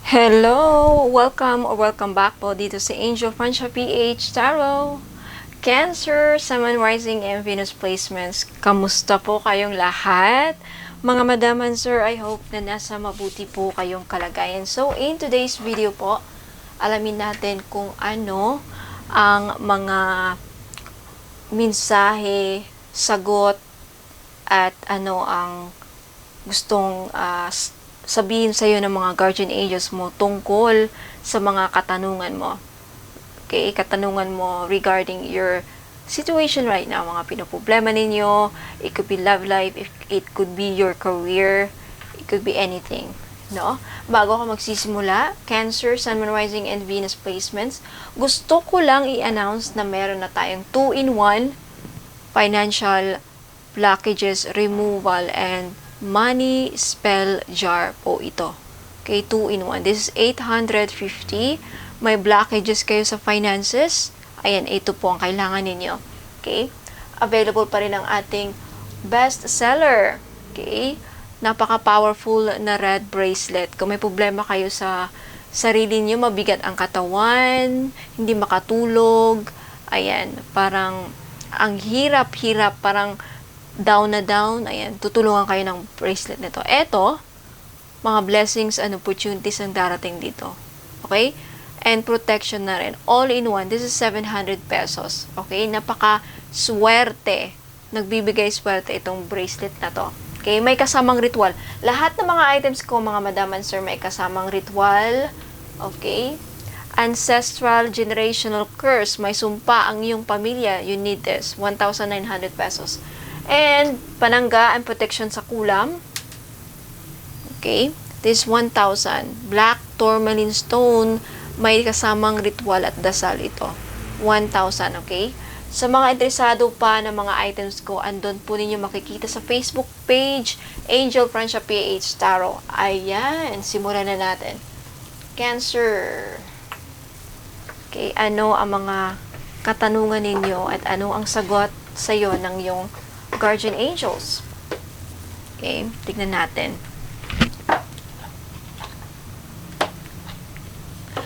Hello! Welcome or welcome back po dito sa Angel Francia PH Tarot. Cancer, Sun Rising and Venus Placements. Kamusta po kayong lahat? Mga madam and sir, I hope na nasa mabuti po kayong kalagayan. So, in today's video po, alamin natin kung ano ang mga mensahe, sagot, at ano ang gustong sabihin sa iyo ng mga guardian angels mo tungkol sa mga katanungan mo. Okay, katanungan mo regarding your situation right now, mga pinoproblema ninyo. It could be love life, it could be your career, it could be anything. No? Bago ako magsisimula, Cancer, Sun, Moon, Rising, and Venus placements, gusto ko lang i-announce na meron na tayong 2-in-1 financial blockages removal and money spell jar po ito. Okay, 2-in-1. This is 850. May blockages kayo sa finances. Ayan, ito po ang kailangan ninyo. Okay? Available pa rin ang ating best seller. Okay? Napaka-powerful na red bracelet. Kung may problema kayo sa sarili niyo, mabigat ang katawan, hindi makatulog, ayan, parang ang hirap-hirap, parang down na down, ayan, tutulungan kayo ng bracelet nito. Eto, mga blessings and opportunities ang darating dito. Okay? And protection na rin. All in one. This is 700 pesos. Okay? Napaka-swerte. Nagbibigay swerte itong bracelet na to. Okay? May kasamang ritual. Lahat ng mga items ko, mga madam and sir, may kasamang ritual. Okay? Ancestral generational curse. May sumpa ang iyong pamilya. You need this. 1,900 pesos. And panangga and protection sa kulam. Okay? This 1,000. Black tourmaline stone. May kasamang ritual at dasal ito. 1,000. Okay? Sa mga interesado pa ng mga items ko, andun po ninyo makikita sa Facebook page, Angel Francia PH Tarot. Ayan. Simulan na natin. Cancer. Okay, ano ang mga katanungan ninyo at ano ang sagot sa iyo ng iyong guardian angels? Okay, tignan natin.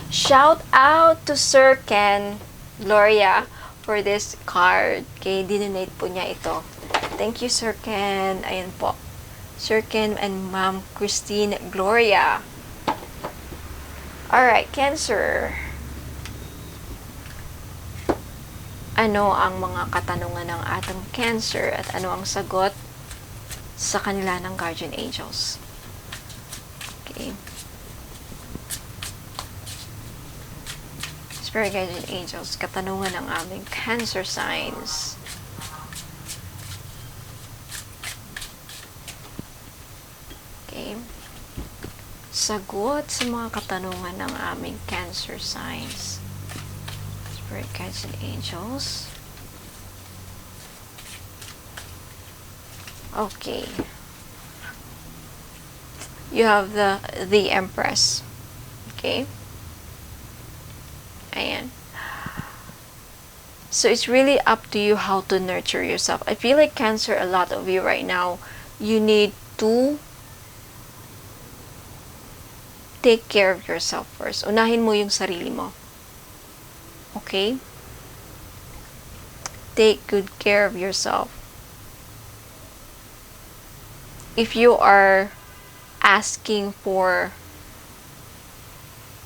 Shout out to Sir Ken Gloria for this card. Okay, dinonate po niya ito. Thank you, Sir Ken. Ayan po. Sir Ken and Ma'am Christine Gloria. Alright, Cancer. Ano ang mga katanungan ng ating Cancer at ano ang sagot sa kanila ng guardian angels? Okay. Spirit guardian angels, katanungan ng aming Cancer signs. Okay. Sagot sa mga katanungan ng aming Cancer signs. Spirit guides and angels. Okay. You have the Empress. Okay. Ayan. So it's really up to you how to nurture yourself. I feel like Cancer, a lot of you right now, you need to take care of yourself first. Unahin mo yung sarili mo. Okay? Take good care of yourself. If you are asking for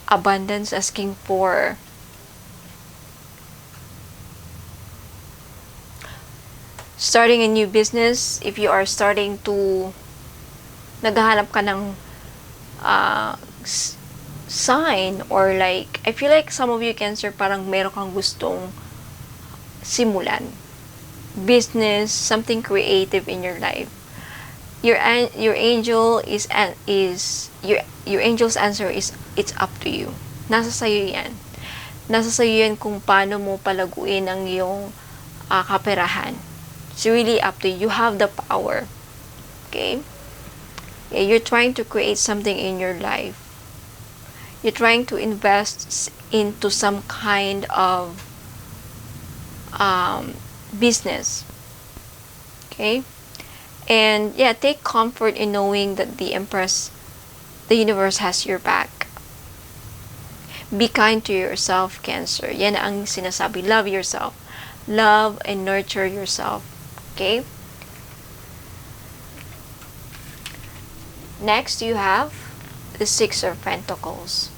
abundance, asking for starting a new business, if you are starting to naghahanap ka ng sign, or like, I feel like some of you Cancer, parang meron kang gustong simulan. Business, something creative in your life. Your angel your angel's answer is, it's up to you. Nasa sayo yan. Nasa sayo yan kung paano mo palaguin ang iyong kaperahan. It's really up to you. You have the power. Okay? Yeah, you're trying to create something in your life. You're trying to invest into some kind of business. Okay? And yeah, take comfort in knowing that the Empress, the universe has your back. Be kind to yourself, Cancer. Yan ang sinasabi. Love yourself. Love and nurture yourself. Okay? Next, you have the Six of Pentacles.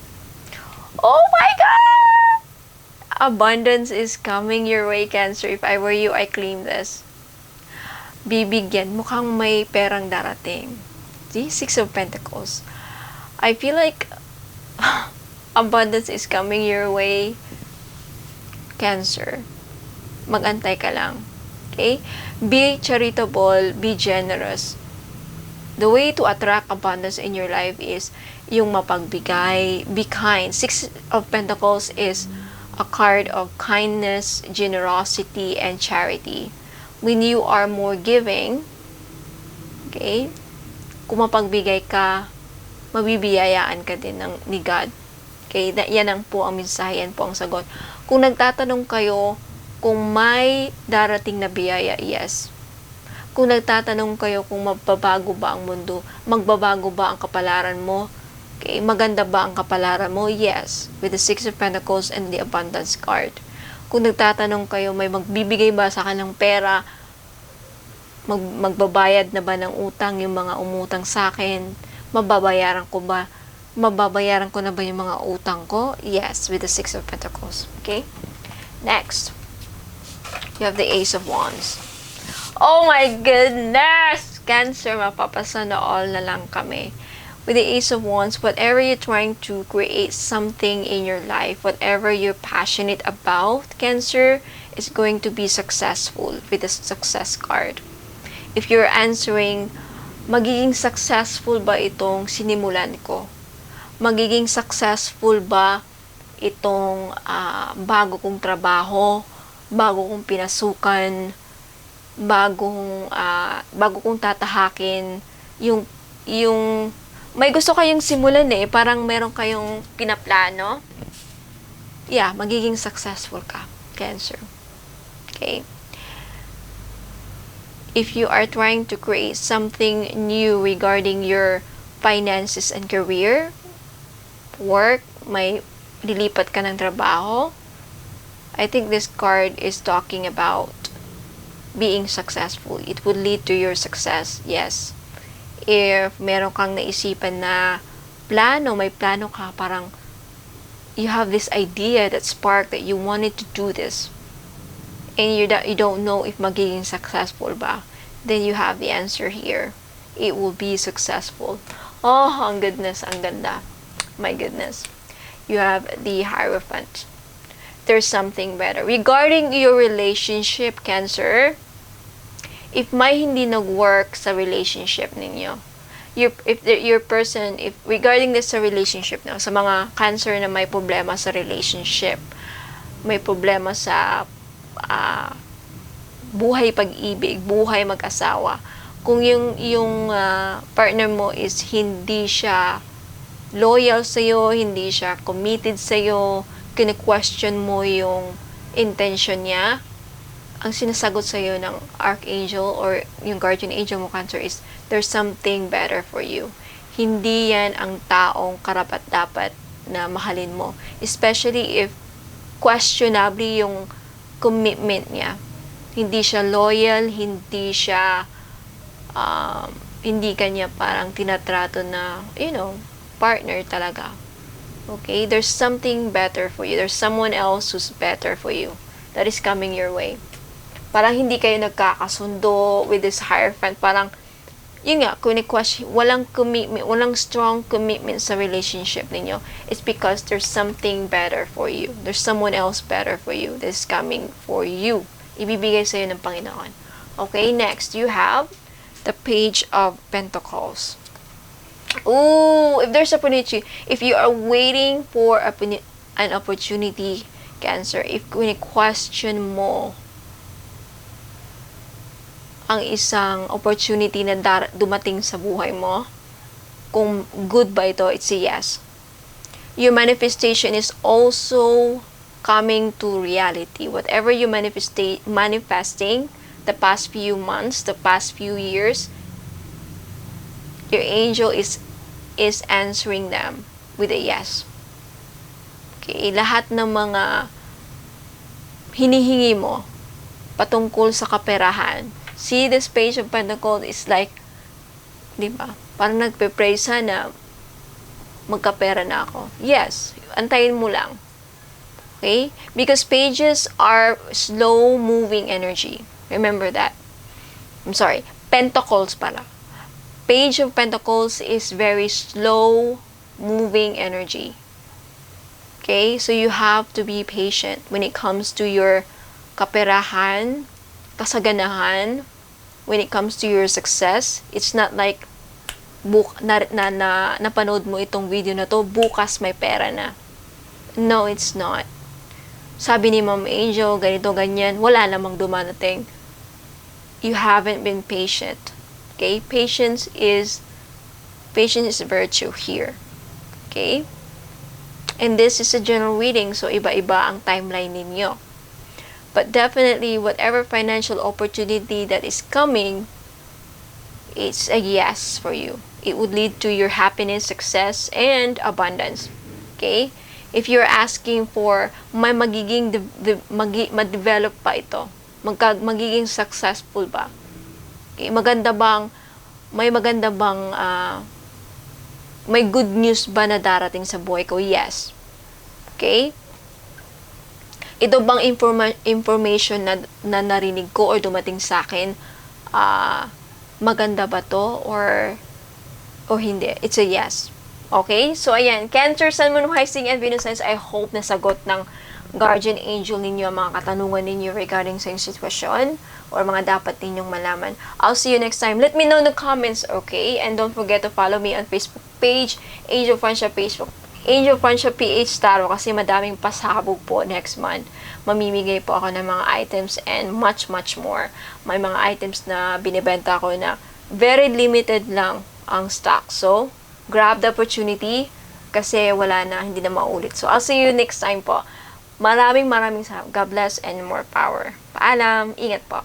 Oh my God! Abundance is coming your way, Cancer. If I were you, I claim this. Bibigyan. Mukhang may perang darating. See? Six of Pentacles. I feel like abundance is coming your way, Cancer. Mag-antay ka lang. Okay? Be charitable, be generous. The way to attract abundance in your life is yung mapagbigay, be kind. Six of Pentacles is a card of kindness, generosity, and charity. When you are more giving, okay, kung mapagbigay ka, mabibiyayaan ka din ni God. Okay, yan ang po ang mensahe, yan po ang sagot. Kung nagtatanong kayo kung may darating na biyaya, yes. Kung nagtatanong kayo kung magbabago ba ang mundo, magbabago ba ang kapalaran mo, okay, maganda ba ang kapalaran mo, yes. With the Six of Pentacles and the Abundance card. Kung nagtatanong kayo, may magbibigay ba sa akin ng pera, magbabayad na ba ng utang yung mga umutang sa akin, mababayaran ko na ba yung mga utang ko? Yes, with the Six of Pentacles. Okay? Next, you have the Ace of Wands. Oh my goodness! Cancer, mapapasana all na lang kami. With the Ace of Wands, whatever you're trying to create something in your life, whatever you're passionate about, Cancer, is going to be successful with the Success card. If you're answering, magiging successful ba itong sinimulan ko? Magiging successful ba itong bago kong trabaho, bago kong pinasukan, bago kong tatahakin, yung may gusto kayong simulan parang meron kayong pinaplano. Yeah, magiging successful ka, Cancer. Okay? If you are trying to create something new regarding your finances and career, work, may lilipat ka ng trabaho, I think this card is talking about being successful. It would lead to your success, yes. If meron kang naisipan na plano, may plano ka, parang you have this idea that spark that you wanted to do this, and you don't know if magiging successful ba, then you have the answer here. It will be successful. Oh, ang goodness, ang ganda. My goodness. You have the Hierophant. There's something better. Regarding your relationship, Cancer, if may hindi nag-work sa relationship ninyo, if regarding this sa relationship na, sa mga Cancer na may problema sa relationship, may problema sa buhay pag-ibig, buhay mag-asawa, kung yung partner mo is hindi siya loyal sa'yo, hindi siya committed sa'yo, kine-question mo yung intention niya, ang sinasagot sa'yo ng Archangel or yung Guardian Angel mo, Cancer, is there's something better for you. Hindi yan ang taong karapat-dapat na mahalin mo. Especially if questionably yung commitment niya. Hindi siya loyal, hindi siya hindi kanya parang tinatrato na, partner talaga. Okay? There's something better for you. There's someone else who's better for you that is coming your way. Parang hindi kayo nagkakasundo with this Hierophant. Parang, yun nga, walang commitment, walang strong commitment sa relationship ninyo. It's because there's something better for you. There's someone else better for you that is coming for you. Ibibigay sa'yo ng Panginoon. Okay, next, you have the Page of Pentacles. Ooh, if there's opportunity, if you are waiting for an opportunity, Cancer, if question mo ang isang opportunity na dumating sa buhay mo, kung good ba ito, it's a yes. Your manifestation is also coming to reality. Whatever you manifesting the past few months, the past few years, your angel is answering them with a yes. Okay, lahat ng mga hinihingi mo patungkol sa kaperahan. See, this Page of Pentacles is like, di ba? Parang nagpe-pray sana magkapera na ako. Yes, antayin mo lang. Okay? Because pages are slow-moving energy. Remember that. I'm sorry, Pentacles pala. Page of Pentacles is very slow-moving energy. Okay? So you have to be patient when it comes to your kaperahan, kasaganahan, when it comes to your success. It's not like napanood mo itong video na to, bukas may pera na. No, it's not. Sabi ni Ma'am Angel, ganito, ganyan, wala namang dumarating. You haven't been patient. Okay? Patience is virtue here. Okay? And this is a general reading, so iba-iba ang timeline ninyo. But definitely, whatever financial opportunity that is coming, it's a yes for you. It would lead to your happiness, success, and abundance. Okay? If you're asking for may ma-develop pa ito, magiging successful ba? Okay? May good news ba na darating sa buhay ko? Yes. Okay? Ito bang information na narinig ko or dumating sa akin, maganda ba to or hindi? It's a yes. Okay? So, ayan. Cancer, Sun, Moon, Rising, and Venus signs, I hope nasagot ng guardian angel ninyo ang mga katanungan ninyo regarding sa sitwasyon or mga dapat ninyong malaman. I'll see you next time. Let me know in the comments, okay? And don't forget to follow me on Facebook page, Angel Francia Facebook, Angel Francia PH Tarot, kasi madaming pasabog po next month. Mamimigay po ako ng mga items and much, much more. May mga items na binibenta ko na very limited lang ang stock. So, grab the opportunity kasi wala na, hindi na maulit. So, I'll see you next time po. Maraming salamat. God bless and more power. Paalam. Ingat po.